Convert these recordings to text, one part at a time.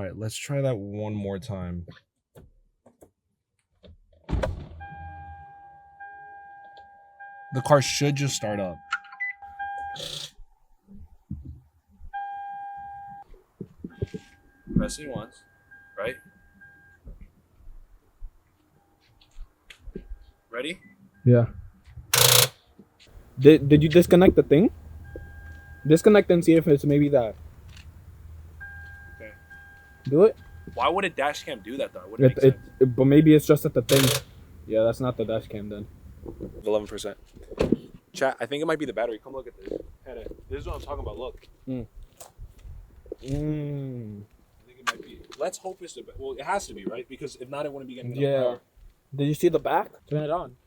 right, let's try that one more time. The car should just start up. Press it once, right? Ready? Yeah. Did you disconnect the thing? Disconnect and see if it's maybe that. Okay. Do it. Why would a dash cam do that though? It wouldn't make sense. But maybe it's just at the thing. Yeah, that's not the dash cam then. 11%. Chat, I think it might be the battery. Come look at this. This is what I'm talking about. Look. I think it might be. Let's hope it's the. Well, it has to be, right? Because if not, it wouldn't be getting enough power. Did you see the back? Turn it on.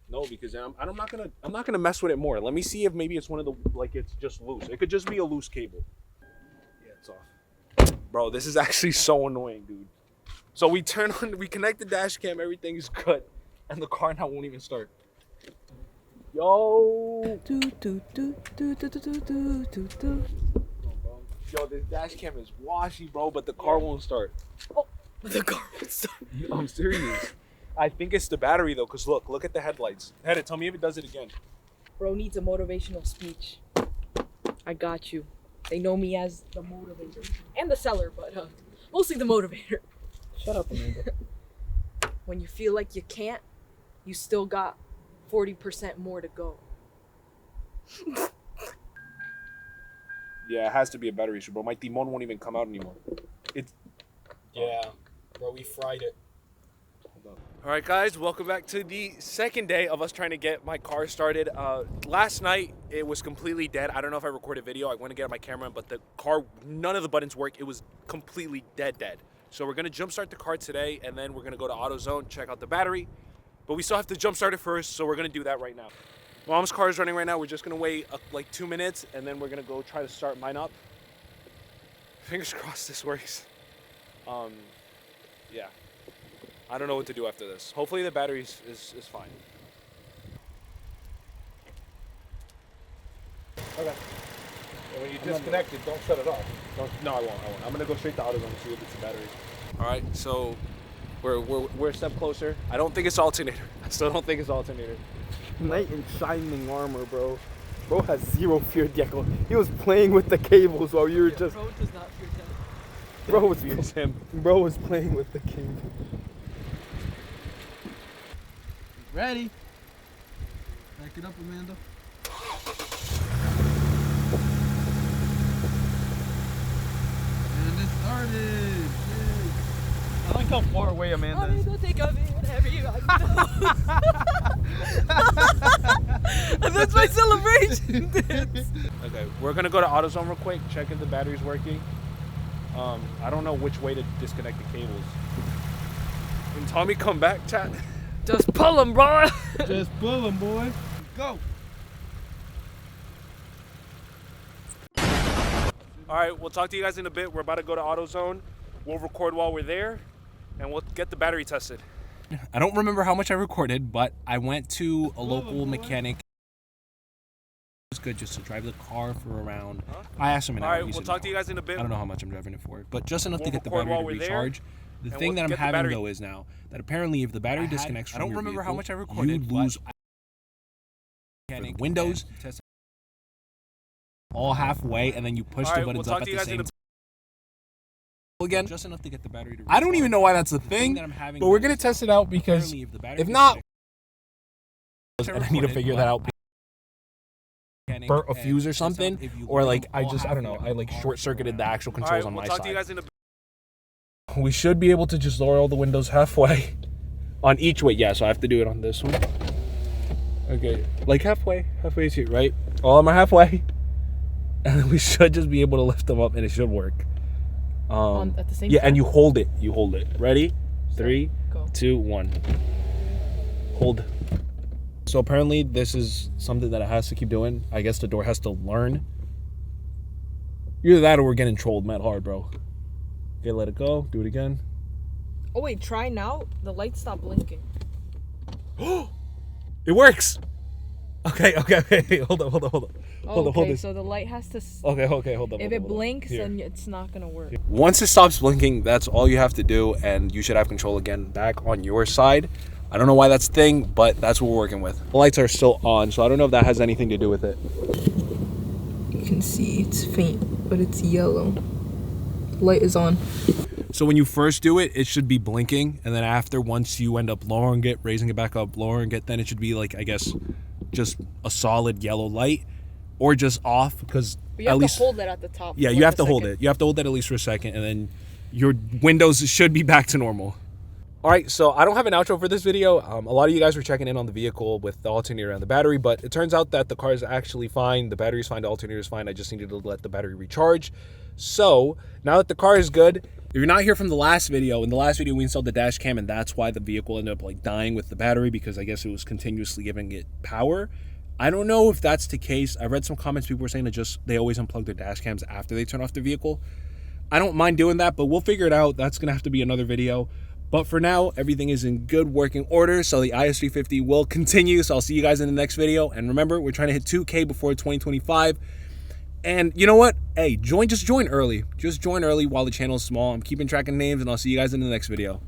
No, because I'm not gonna mess with it more. Let me see if maybe it's one of the it's just loose. It could just be a loose cable. Yeah, it's off. Bro, this is actually so annoying, dude. So we connect the dash cam, everything is good, and the car now won't even start. Yo, yo, this dash cam is washy, bro, but the car won't start. Oh, the car won't start. I'm serious. I think it's the battery though, cause look at the headlights. Head, tell me if it does it again. Bro needs a motivational speech. I got you. They know me as the motivator and the seller, but mostly the motivator. Shut up, Amanda. When you feel like you can't, you still got 40% more to go. Yeah, it has to be a battery issue, bro. My Timon won't even come out anymore. Yeah, bro, we fried it. All right, guys, welcome back to the second day of us trying to get my car started. Last night, it was completely dead. I don't know if I recorded video. I went to get my camera, but the car, none of the buttons work. It was completely dead. So we're going to jumpstart the car today, and then we're going to go to AutoZone, check out the battery. But we still have to jumpstart it first, so we're going to do that right now. Mom's car is running right now. We're just going to wait like 2 minutes, and then we're going to go try to start mine up. Fingers crossed this works. Yeah. I don't know what to do after this. Hopefully the battery is fine. Okay. And when you disconnect it, don't shut it off. No, I won't. I'm gonna go straight to AutoZone and see if it's the battery. All right, so we're a step closer. I don't think it's alternator. I still don't think it's alternator. Knight in shining armor, bro. Bro has zero fear, Diego. He was playing with the cables while you were just. Bro does not fear death. Bro was playing with the cable. Ready? Back it up, Amanda. And it started. I like how far away Amanda is. That's my celebration. Okay, we're gonna go to AutoZone real quick, check if the battery's working. I don't know which way to disconnect the cables. Can Tommy come back, chat? Just pull him, bro. Just pull him, boy. Go. All right, we'll talk to you guys in a bit. We're about to go to AutoZone. We'll record while we're there, and we'll get the battery tested. I don't remember how much I recorded, but I went to a local mechanic. It was good just to drive the car for around. I asked him an hour. All right, we'll talk to you guys in a bit. I don't know how much I'm driving it for, but just enough to get the battery to recharge. The thing that I'm having though is now that apparently if the battery disconnects from your vehicle, how much I recorded, you lose Windows all halfway, and then you push the buttons up at the same time. Again, just enough to get the battery to recharge. I don't even know why that's a thing, but we're gonna test it out because if not, and I need to figure that out. Burnt a fuse or something, or like I don't know, I like short circuited the actual controls on my side. We should be able to just lower all the windows halfway on each way. Yeah, so I have to do it on this one. Okay, like halfway to right. All of them are halfway, and then we should just be able to lift them up, and it should work. At the same time? And you hold it. Ready? 3, 2, 1. Hold. So apparently this is something that it has to keep doing. I guess the door has to learn. Either that or we're getting trolled mad hard, bro. Okay, let it go. Do it again. Oh wait, try now. The lights stop blinking. It works. Okay. Hold on. Hold this. So the light has to. Okay, hold on. If it blinks, then it's not gonna work. Once it stops blinking, that's all you have to do, and you should have control again back on your side. I don't know why that's a thing, but that's what we're working with. The lights are still on, so I don't know if that has anything to do with it. You can see it's faint, but it's yellow. Light is on. So when you first do it, it should be blinking, and then after, once you end up lowering it, raising it back up, lowering it, then it should be like, I guess, just a solid yellow light, or just off, because But you have to hold it at the top. Yeah, you have to hold it. You have to hold it at least for a second, and then your windows should be back to normal. All right, so I don't have an outro for this video. A lot of you guys were checking in on the vehicle with the alternator and the battery, but it turns out that the car is actually fine. The battery's fine, the alternator is fine. I just needed to let the battery recharge. So now that the car is good, if you're not here from the last video, in the last video we installed the dash cam, and that's why the vehicle ended up like dying with the battery, because I guess it was continuously giving it power. I don't know if that's the case. I read some comments, people were saying that they always unplug their dash cams after they turn off the vehicle. I don't mind doing that, but we'll figure it out. That's gonna have to be another video. But for now, everything is in good working order, so the IS350 will continue. So I'll see you guys in the next video. And remember, we're trying to hit 2K before 2025. And you know what? Hey, just join early. Just join early while the channel is small. I'm keeping track of names, and I'll see you guys in the next video.